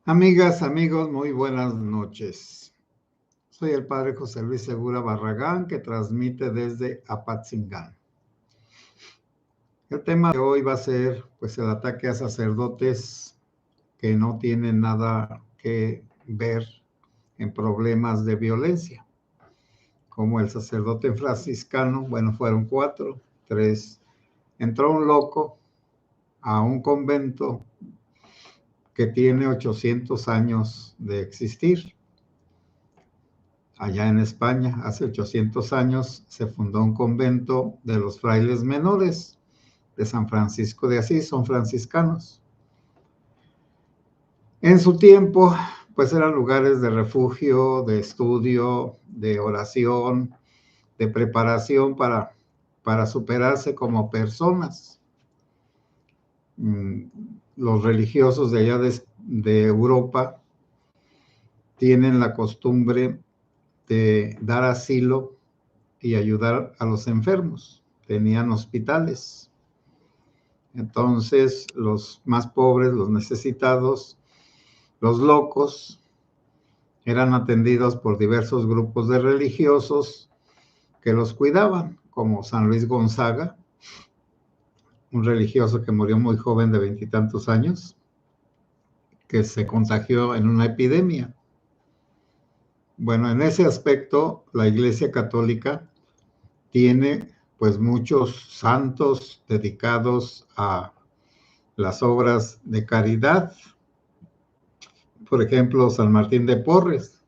Amigas, amigos, muy buenas noches. Soy el padre José Luis Segura Barragán, que transmite desde Apatzingán. El tema de hoy va a ser, pues, el ataque a sacerdotes que no tienen nada que ver en problemas de violencia, como el sacerdote franciscano. Bueno, fueron 4, 3. Entró un loco a un convento que tiene 800 años de existir. Allá en España, hace 800 años, se fundó un convento de los frailes menores de San Francisco de Asís, son franciscanos. En su tiempo, pues eran lugares de refugio, de estudio, de oración, de preparación para superarse como personas. Los religiosos de allá de Europa tienen la costumbre de dar asilo y ayudar a los enfermos. Tenían hospitales. Entonces, los más pobres, los necesitados, los locos, eran atendidos por diversos grupos de religiosos que los cuidaban, como San Luis Gonzaga, un religioso que murió muy joven de 20 y tantos años, que se contagió en una epidemia. Bueno, en ese aspecto, la Iglesia Católica tiene pues muchos santos dedicados a las obras de caridad. Por ejemplo, San Martín de Porres.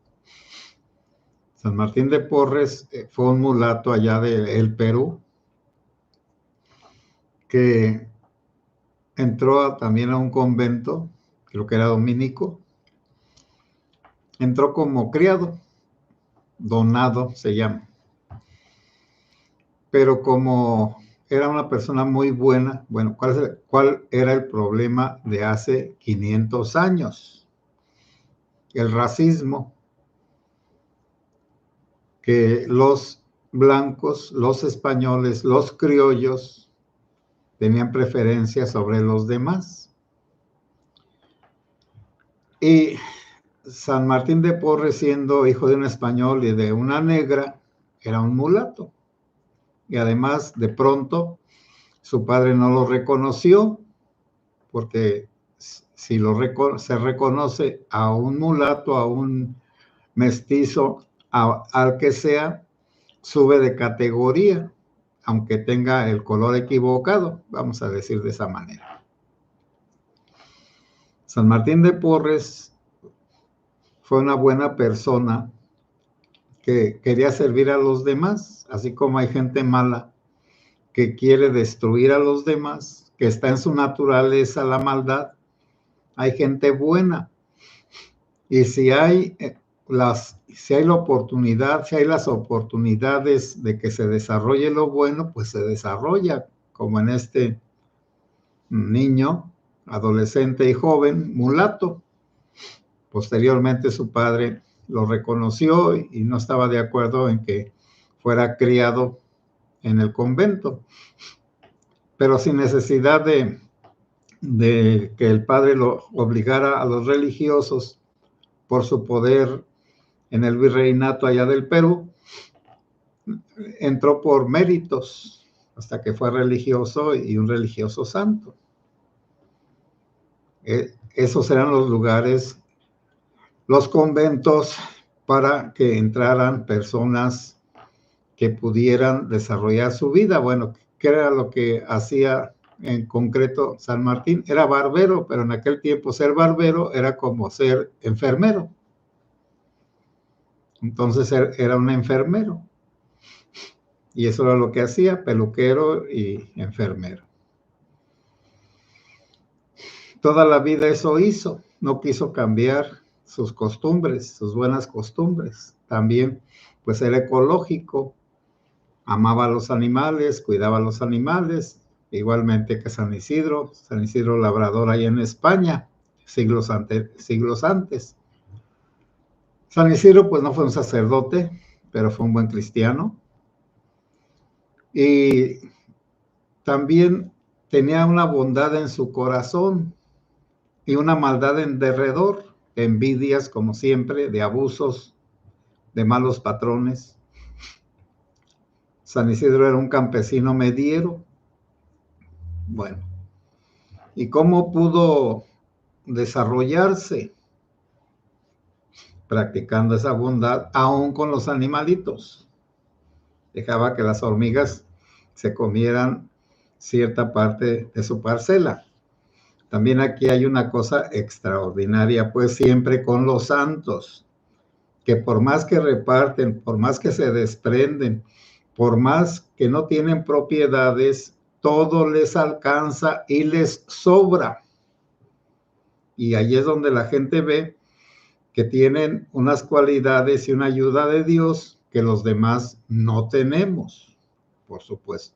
San Martín de Porres fue un mulato allá del Perú que entró también a un convento, creo que era dominico. Entró como criado, donado se llama. Pero como era una persona muy buena, bueno, ¿cuál era el problema de hace 500 años? El racismo, que los blancos, los españoles, los criollos tenían preferencia sobre los demás. Y San Martín de Porres, siendo hijo de un español y de una negra, era un mulato. Y además, de pronto, su padre no lo reconoció, porque si se reconoce a un mulato, a un mestizo, al que sea, sube de categoría, aunque tenga el color equivocado, vamos a decir de esa manera. San Martín de Porres fue una buena persona que quería servir a los demás, así como hay gente mala que quiere destruir a los demás, que está en su naturaleza la maldad. Hay gente buena. Y si hay la oportunidad, si hay las oportunidades de que se desarrolle lo bueno, pues se desarrolla, como en este niño, adolescente y joven, mulato. Posteriormente su padre lo reconoció y no estaba de acuerdo en que fuera criado en el convento, pero sin necesidad de que el padre lo obligara a los religiosos por su poder en el virreinato allá del Perú. Entró por méritos hasta que fue religioso y un religioso santo. Esos eran los lugares, los conventos, para que entraran personas que pudieran desarrollar su vida. Bueno, ¿qué era lo que hacía en concreto San Martín? Era barbero, pero en aquel tiempo ser barbero era como ser enfermero. Entonces era un enfermero. Y eso era lo que hacía, peluquero y enfermero. Toda la vida eso hizo, no quiso cambiar sus costumbres, sus buenas costumbres. También, pues era ecológico, amaba a los animales, cuidaba a los animales, igualmente que San Isidro Labrador ahí en España, siglos antes. San Isidro, pues no fue un sacerdote, pero fue un buen cristiano. Y también tenía una bondad en su corazón y una maldad en derredor. envidias, como siempre, de abusos, de malos patrones. San Isidro era un campesino mediero. Bueno, ¿y cómo pudo desarrollarse? Practicando esa bondad, aún con los animalitos. Dejaba que las hormigas se comieran cierta parte de su parcela. También aquí hay una cosa extraordinaria, pues siempre con los santos, que por más que reparten, por más que se desprenden, por más que no tienen propiedades, todo les alcanza y les sobra. Y ahí es donde la gente ve que tienen unas cualidades y una ayuda de Dios que los demás no tenemos, por supuesto.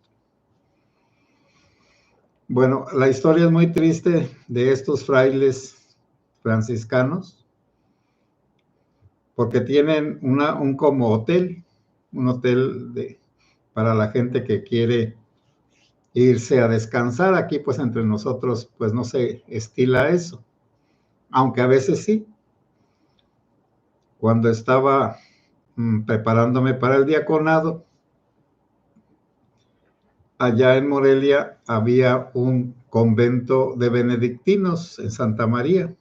Bueno, la historia es muy triste de estos frailes franciscanos, porque tienen un como hotel, un hotel para la gente que quiere irse a descansar. Aquí, pues, entre nosotros, pues, no se estila eso, aunque a veces sí. Cuando estaba preparándome para el diaconado, allá en Morelia había un convento de benedictinos en Santa María,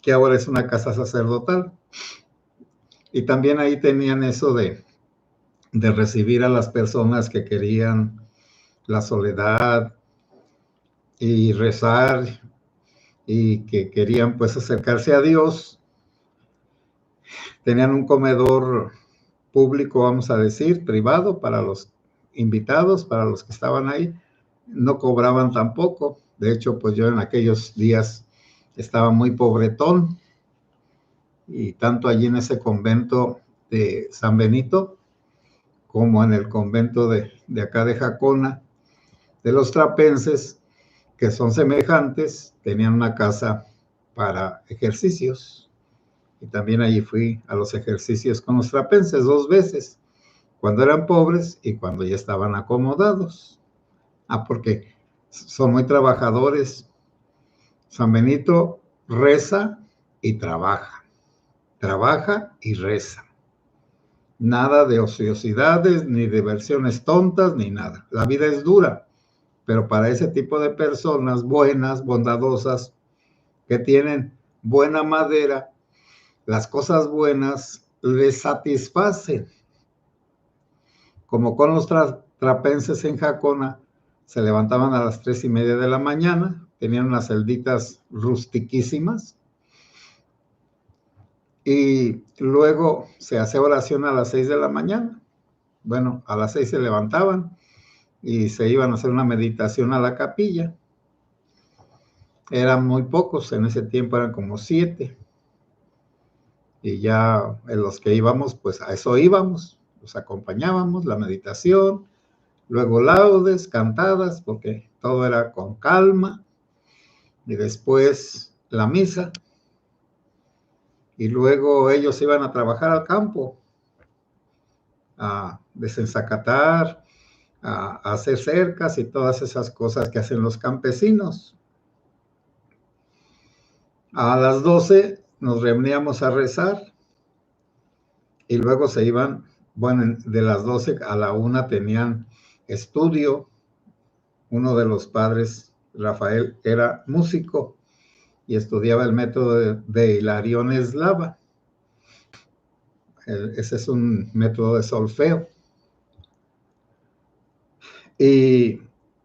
que ahora es una casa sacerdotal. Y también ahí tenían eso de recibir a las personas que querían la soledad y rezar y que querían pues acercarse a Dios. Tenían un comedor público, vamos a decir, privado para los invitados, para los que estaban ahí. No cobraban tampoco. De hecho, pues yo en aquellos días estaba muy pobretón, y tanto allí en ese convento de San Benito como en el convento de acá de Jacona, de los trapenses, que son semejantes, tenían una casa para ejercicios. Y también allí fui a los ejercicios con los trapenses 2 veces, cuando eran pobres y cuando ya estaban acomodados. Porque son muy trabajadores. San Benito reza y trabaja y reza. Nada de ociosidades, ni diversiones tontas, ni nada. La vida es dura, pero para ese tipo de personas buenas, bondadosas, que tienen buena madera, las cosas buenas les satisfacen. Como con los trapenses en Jacona, se levantaban a las 3:30 de la mañana, tenían unas celditas rustiquísimas, y luego se hace oración a las 6 de la mañana. Bueno, a las 6 se levantaban y se iban a hacer una meditación a la capilla. Eran muy pocos, en ese tiempo eran como 7. Y ya en los que íbamos, pues a eso íbamos, los acompañábamos, la meditación, luego laudes, cantadas, porque todo era con calma, y después la misa, y luego ellos iban a trabajar al campo, a desensacatar, a hacer cercas y todas esas cosas que hacen los campesinos. A las 12 nos reuníamos a rezar, y luego se iban, bueno, de las 12 a la 1 tenían estudio. Uno de los padres, Rafael, era músico y estudiaba el método de Hilarión Eslava. Ese es un método de solfeo. Y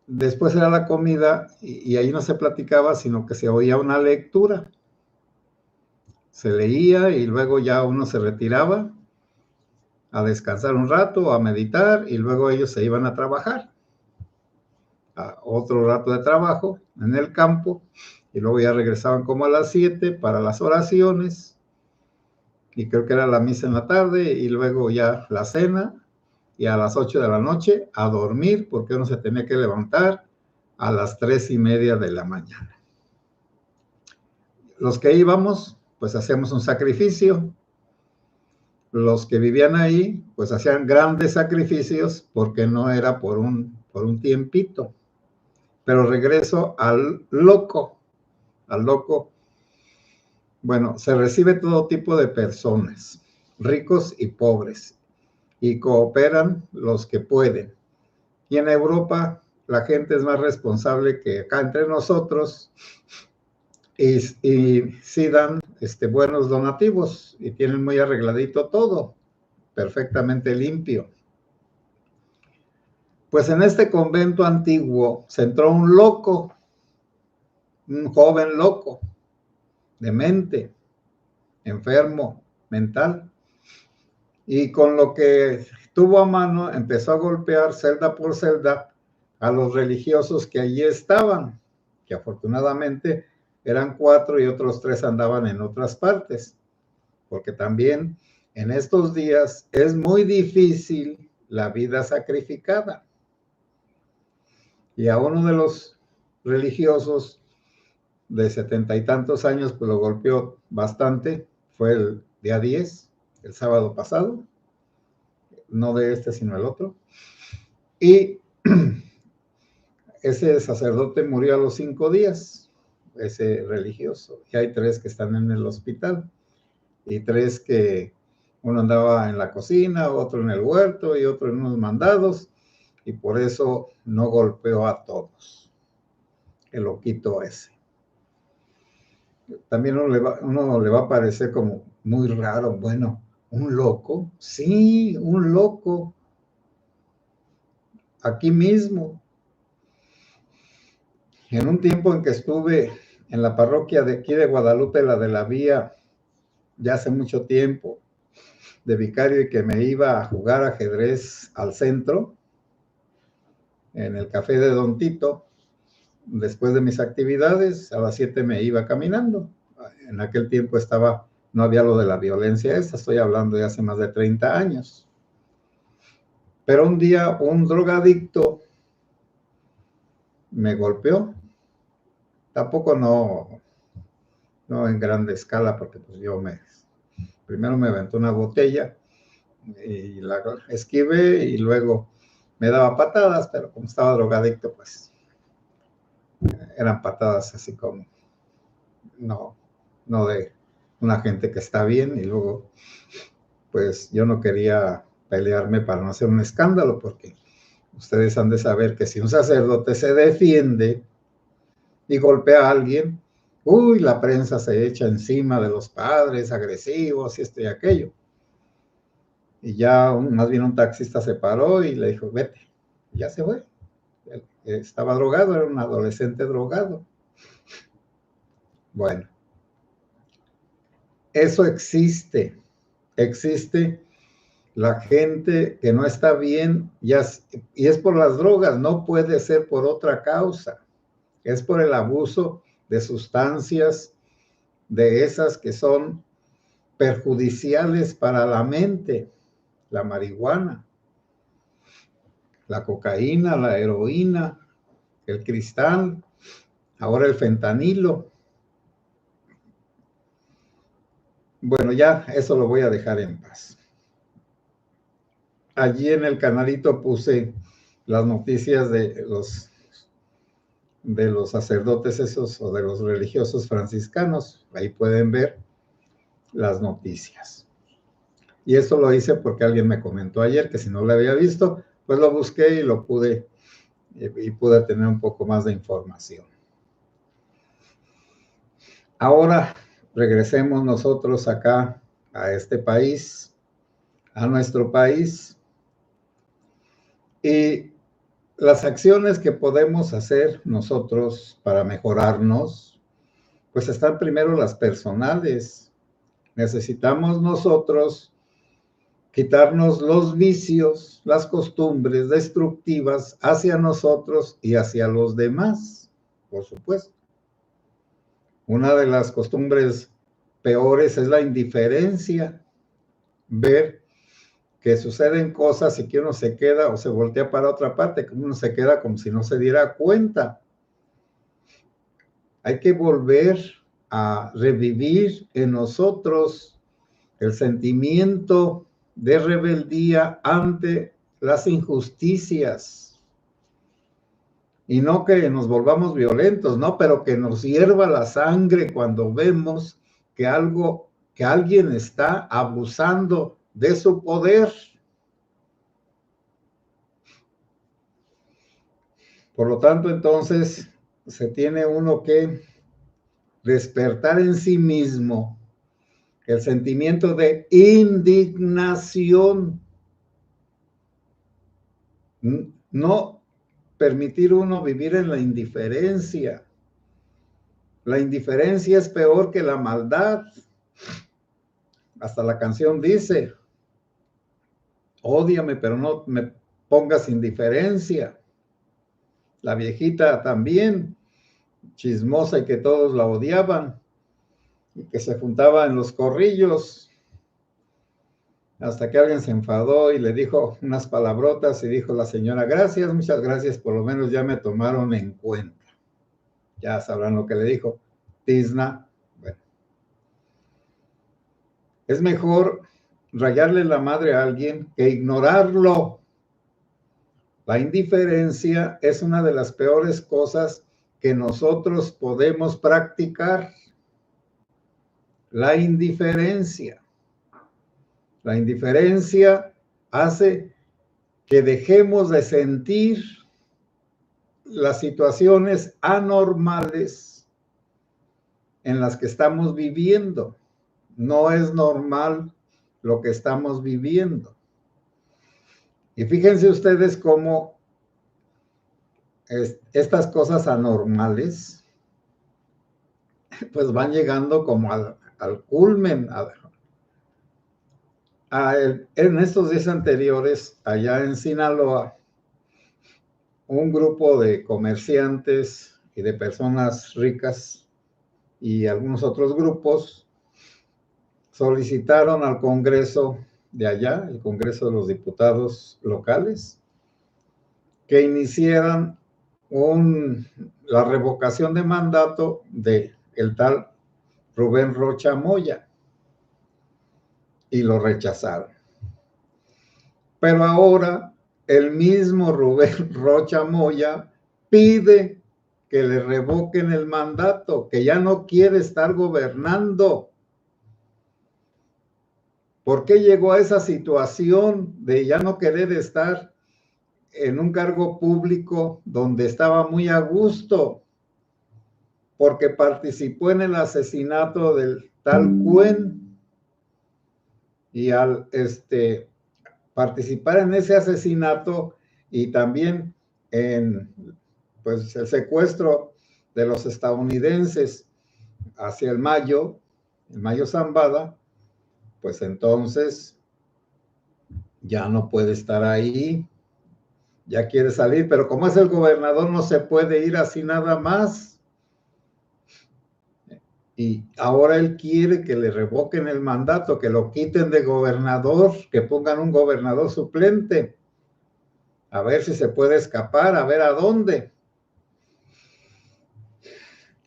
después era la comida, y ahí no se platicaba, sino que se oía una lectura. Se leía y luego ya uno se retiraba a descansar un rato, a meditar, y luego ellos se iban a trabajar. A otro rato de trabajo en el campo, y luego ya regresaban como a las 7 para las oraciones, y creo que era la misa en la tarde, y luego ya la cena, y a las 8 de la noche a dormir, porque uno se tenía que levantar a las 3:30 de la mañana. Los que íbamos, pues hacíamos un sacrificio. Los que vivían ahí, pues hacían grandes sacrificios, porque no era por un tiempito. Pero regreso al loco Bueno, se recibe todo tipo de personas, ricos y pobres, y cooperan los que pueden. Y en Europa la gente es más responsable que acá entre nosotros y sí dan buenos donativos y tienen muy arregladito todo, perfectamente limpio. Pues en este convento antiguo se entró un loco, un joven loco, demente, enfermo, mental, y con lo que tuvo a mano empezó a golpear celda por celda a los religiosos que allí estaban, que afortunadamente eran 4 y otros 3 andaban en otras partes, porque también en estos días es muy difícil la vida sacrificada. Y a uno de los religiosos de 70 y tantos años, pues lo golpeó bastante, fue el día 10, el sábado pasado, no de este, sino el otro. Y ese sacerdote murió a los 5 días, ese religioso, y hay 3 que están en el hospital, y 3 que uno andaba en la cocina, otro en el huerto y otro en unos mandados, y por eso no golpeó a todos, el loquito ese. También uno le va a parecer como muy raro, bueno, ¿un loco? Sí, un loco, aquí mismo. En un tiempo en que estuve en la parroquia de aquí de Guadalupe, la de la Vía, ya hace mucho tiempo, de vicario, y que me iba a jugar ajedrez al centro, en el café de Don Tito, después de mis actividades, a las 7 me iba caminando. En aquel tiempo no había lo de la violencia esta, estoy hablando de hace más de 30 años. Pero un día un drogadicto me golpeó, tampoco no en grande escala, porque pues primero me aventó una botella y la esquivé y luego me daba patadas, pero como estaba drogadicto, pues eran patadas así como, no de una gente que está bien, y luego pues yo no quería pelearme para no hacer un escándalo, porque ustedes han de saber que si un sacerdote se defiende y golpea a alguien, uy, la prensa se echa encima de los padres agresivos y esto y aquello. Y ya más bien un taxista se paró y le dijo, vete, ya se fue. Él estaba drogado, era un adolescente drogado. Bueno, eso existe la gente que no está bien, y es por las drogas, no puede ser por otra causa, es por el abuso de sustancias, de esas que son perjudiciales para la mente, la marihuana, la cocaína, la heroína, el cristal, ahora el fentanilo. Bueno, ya eso lo voy a dejar en paz. Allí en el canalito puse las noticias de los sacerdotes esos o de los religiosos franciscanos. Ahí pueden ver las noticias. Y eso lo hice porque alguien me comentó ayer que si no lo había visto, pues lo busqué y pude tener un poco más de información. Ahora regresemos nosotros acá a este país, a nuestro país, y las acciones que podemos hacer nosotros para mejorarnos, pues están primero las personales. Necesitamos nosotros quitarnos los vicios, las costumbres destructivas hacia nosotros y hacia los demás, por supuesto. Una de las costumbres peores es la indiferencia, ver que suceden cosas y que uno se queda o se voltea para otra parte, que uno se queda como si no se diera cuenta. Hay que volver a revivir en nosotros el sentimiento de rebeldía ante las injusticias. Y no que nos volvamos violentos, no, pero que nos hierva la sangre cuando vemos que alguien está abusando de su poder. Por lo tanto, entonces, se tiene uno que despertar en sí mismo el sentimiento de indignación. No permitir uno vivir en la indiferencia. La indiferencia es peor que la maldad. Hasta la canción dice, ódiame, pero no me pongas indiferencia. La viejita también, chismosa y que todos la odiaban, y que se juntaba en los corrillos, hasta que alguien se enfadó y le dijo unas palabrotas y dijo la señora, gracias, muchas gracias, por lo menos ya me tomaron en cuenta. Ya sabrán lo que le dijo. Tizna, bueno. Es mejor rayarle la madre a alguien que ignorarlo. La indiferencia es una de las peores cosas que nosotros podemos practicar. La indiferencia. La indiferencia hace que dejemos de sentir las situaciones anormales en las que estamos viviendo. No es normal lo que estamos viviendo. Y fíjense ustedes cómo estas cosas anormales pues van llegando como al culmen. En estos días anteriores, allá en Sinaloa, un grupo de comerciantes y de personas ricas y algunos otros grupos solicitaron al Congreso de allá, el Congreso de los Diputados locales, que iniciaran la revocación de mandato de el tal Rubén Rocha Moya, y lo rechazaron. Pero ahora el mismo Rubén Rocha Moya pide que le revoquen el mandato, que ya no quiere estar gobernando. ¿Por qué llegó a esa situación de ya no querer estar en un cargo público donde estaba muy a gusto? Porque participó en el asesinato del tal Cuen, y al participar en ese asesinato y también en pues el secuestro de los estadounidenses hacia el Mayo Zambada, pues entonces ya no puede estar ahí, ya quiere salir, pero como es el gobernador no se puede ir así nada más. Y ahora él quiere que le revoquen el mandato, que lo quiten de gobernador, que pongan un gobernador suplente. A ver si se puede escapar, a ver a dónde.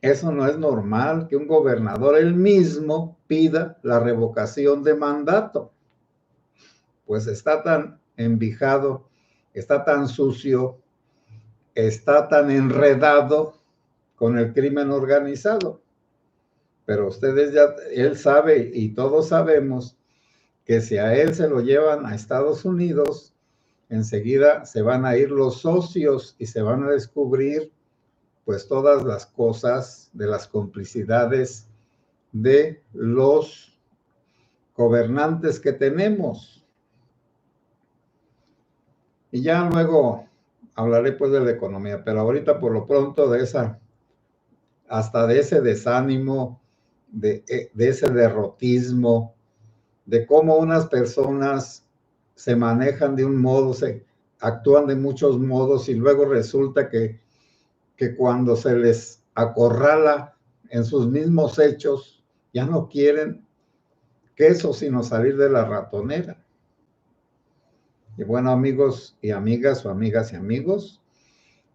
Eso no es normal, que un gobernador él mismo pida la revocación de mandato. Pues está tan envijado, está tan sucio, está tan enredado con el crimen organizado. Pero él sabe y todos sabemos que si a él se lo llevan a Estados Unidos, enseguida se van a ir los socios y se van a descubrir pues todas las cosas de las complicidades de los gobernantes que tenemos. Y ya luego hablaré pues de la economía, pero ahorita por lo pronto hasta de ese desánimo, de ese derrotismo, de cómo unas personas se manejan de un modo, actúan de muchos modos y luego resulta que cuando se les acorrala en sus mismos hechos, ya no quieren queso sino salir de la ratonera. Y bueno, amigos y amigas, o amigas y amigos,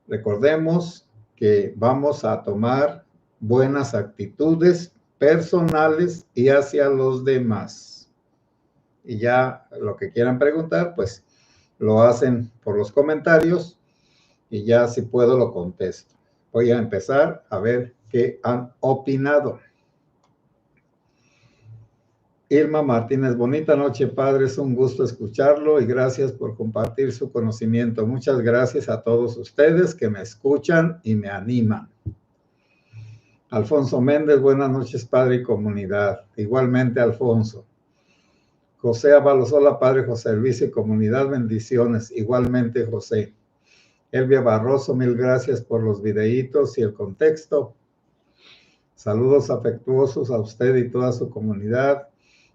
recordemos que vamos a tomar buenas actitudes personales y hacia los demás. Y ya lo que quieran preguntar, pues lo hacen por los comentarios y ya si puedo lo contesto. Voy a empezar a ver qué han opinado. Irma Martínez, bonita noche, padre, es un gusto escucharlo y gracias por compartir su conocimiento. Muchas gracias a todos ustedes que me escuchan y me animan. Alfonso Méndez, buenas noches, padre y comunidad. Igualmente, Alfonso. José Ábalos, hola, padre José Luis y comunidad, bendiciones. Igualmente, José. Elvia Barroso, mil gracias por los videitos y el contexto. Saludos afectuosos a usted y toda su comunidad.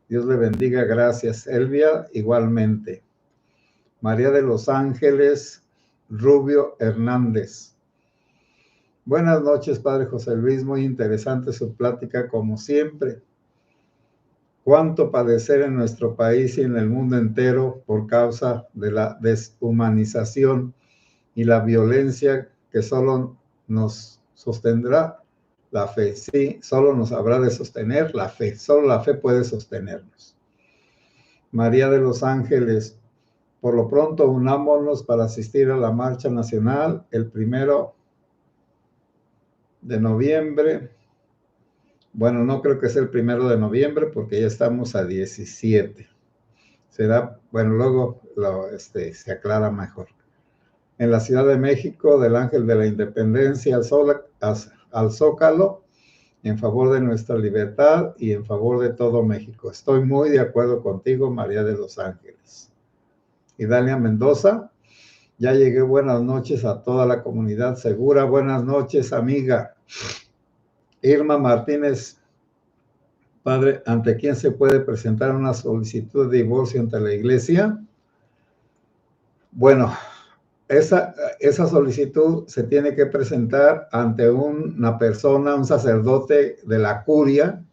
Dios le bendiga, gracias. Elvia, igualmente. María de los Ángeles Rubio Hernández. Buenas noches, padre José Luis, muy interesante su plática como siempre. Cuánto padecer en nuestro país y en el mundo entero por causa de la deshumanización y la violencia que solo nos sostendrá la fe. Sí, solo nos habrá de sostener la fe, solo la fe puede sostenernos. María de los Ángeles, por lo pronto unámonos para asistir a la marcha nacional el 1 de noviembre. Bueno, no creo que sea el 1 de noviembre porque ya estamos a 17. Será, bueno, luego se aclara mejor. En la Ciudad de México, del Ángel de la Independencia al Zócalo, en favor de nuestra libertad y en favor de todo México. Estoy muy de acuerdo contigo, María de los Ángeles. Idalia Mendoza, ya llegué, buenas noches a toda la comunidad segura. Buenas noches, amiga. Irma Martínez, padre, ¿ante quién se puede presentar una solicitud de divorcio ante la iglesia? Bueno, esa solicitud se tiene que presentar ante una persona, un sacerdote de la curia.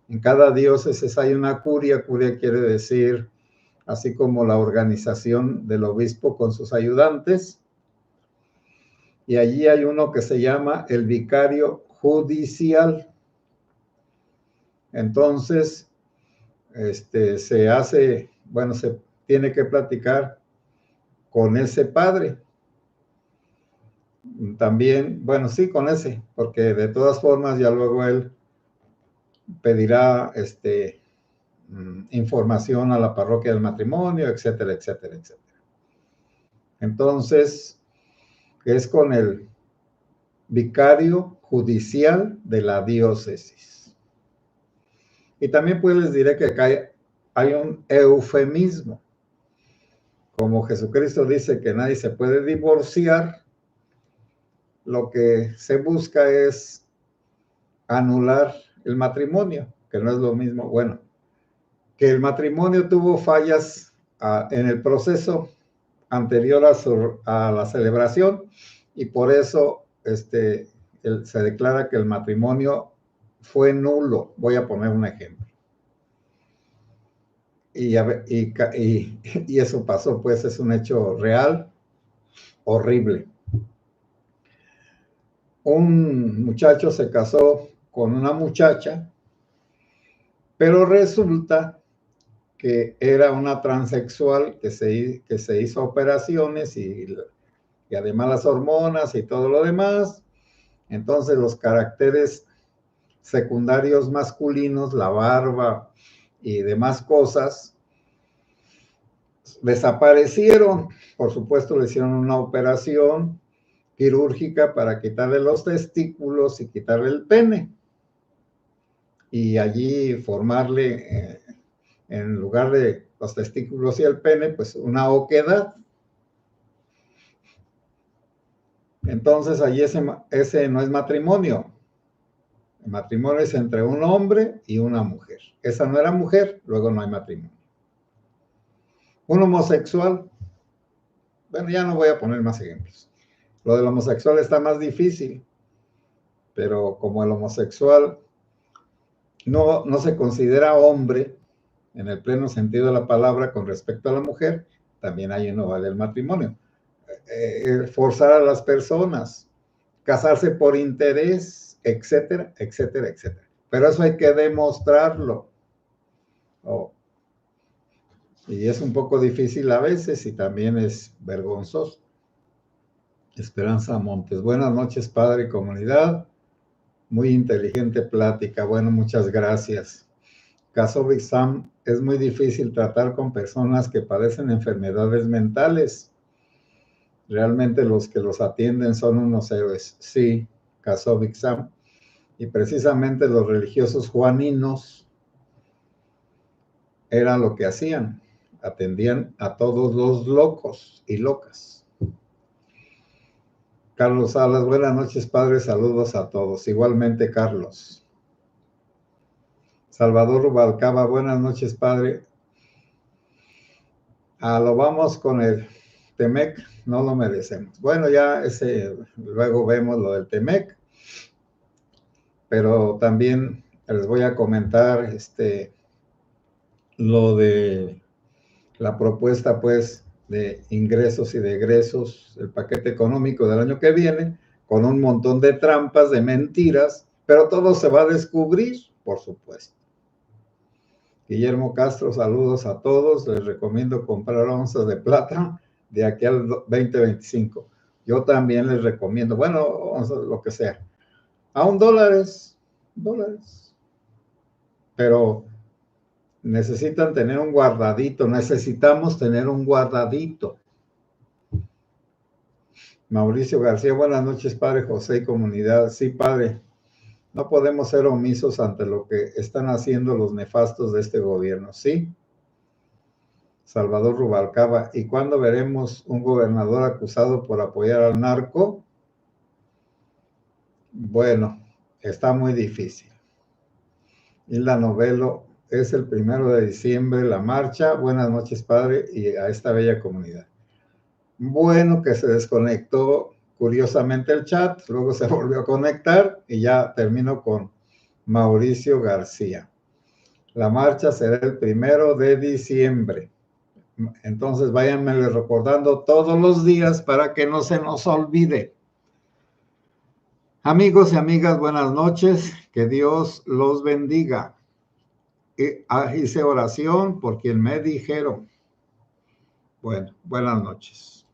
En cada diócesis hay una curia. Curia quiere decir, así como la organización del obispo con sus ayudantes. Y allí hay uno que se llama el vicario judicial. Entonces, se tiene que platicar con ese padre. También, bueno, sí, con ese, porque de todas formas ya luego él pedirá información a la parroquia del matrimonio, etcétera, etcétera, etcétera. Entonces, es con el vicario judicial de la diócesis. Y también pues les diré que acá hay un eufemismo. Como Jesucristo dice que nadie se puede divorciar, lo que se busca es anular el matrimonio, que no es lo mismo. Bueno, que el matrimonio tuvo fallas en el proceso anterior a la celebración y por eso se declara que el matrimonio fue nulo. Voy a poner un ejemplo. Y eso pasó, pues es un hecho real, horrible. Un muchacho se casó con una muchacha, pero resulta que era una transexual que se hizo operaciones y además las hormonas y todo lo demás. Entonces los caracteres secundarios masculinos, la barba y demás cosas, desaparecieron. Por supuesto, le hicieron una operación quirúrgica para quitarle los testículos y quitarle el pene. Y allí formarle, en lugar de los testículos y el pene, pues una oquedad. Entonces allí ese no es matrimonio. El matrimonio es entre un hombre y una mujer. Esa no era mujer, luego no hay matrimonio. Un homosexual, bueno, ya no voy a poner más ejemplos. Lo del homosexual está más difícil, pero como el homosexual no se considera hombre en el pleno sentido de la palabra con respecto a la mujer, también ahí no vale el matrimonio. Forzar a las personas, casarse por interés, etcétera, etcétera, etcétera. Pero eso hay que demostrarlo. Y es un poco difícil a veces y también es vergonzoso. Esperanza Montes. Buenas noches, padre y comunidad. Muy inteligente plática. Bueno, muchas gracias. Kasovic Sam, es muy difícil tratar con personas que padecen enfermedades mentales. Realmente los que los atienden son unos héroes. Sí, Kasovic Sam. Y precisamente los religiosos juaninos era lo que hacían. Atendían a todos los locos y locas. Carlos Salas, buenas noches, padre, saludos a todos. Igualmente, Carlos. Salvador Rubalcaba, buenas noches, padre. Lo vamos con el Temec, no lo merecemos. Bueno, ya luego vemos lo del Temec, pero también les voy a comentar lo de la propuesta, pues, de ingresos y de egresos, el paquete económico del año que viene, con un montón de trampas, de mentiras, pero todo se va a descubrir, por supuesto. Guillermo Castro, saludos a todos. Les recomiendo comprar onzas de plata de aquí al 2025. Yo también les recomiendo, bueno, onzas, lo que sea. A $1, pero necesitan tener un guardadito, necesitamos tener un guardadito. Mauricio García, buenas noches, padre José y comunidad. Sí, padre, no podemos ser omisos ante lo que están haciendo los nefastos de este gobierno, ¿sí? Salvador Rubalcaba, ¿y cuándo veremos un gobernador acusado por apoyar al narco? Bueno, está muy difícil. Hilda Novelo, es el 1 de diciembre la marcha. Buenas noches, padre, y a esta bella comunidad. Bueno, que se desconectó curiosamente el chat, luego se volvió a conectar y ya termino con Mauricio García. La marcha será el 1 de diciembre. Entonces váyanme recordando todos los días para que no se nos olvide. Amigos y amigas, buenas noches. Que Dios los bendiga. Hice oración por quien me dijeron. Bueno, buenas noches.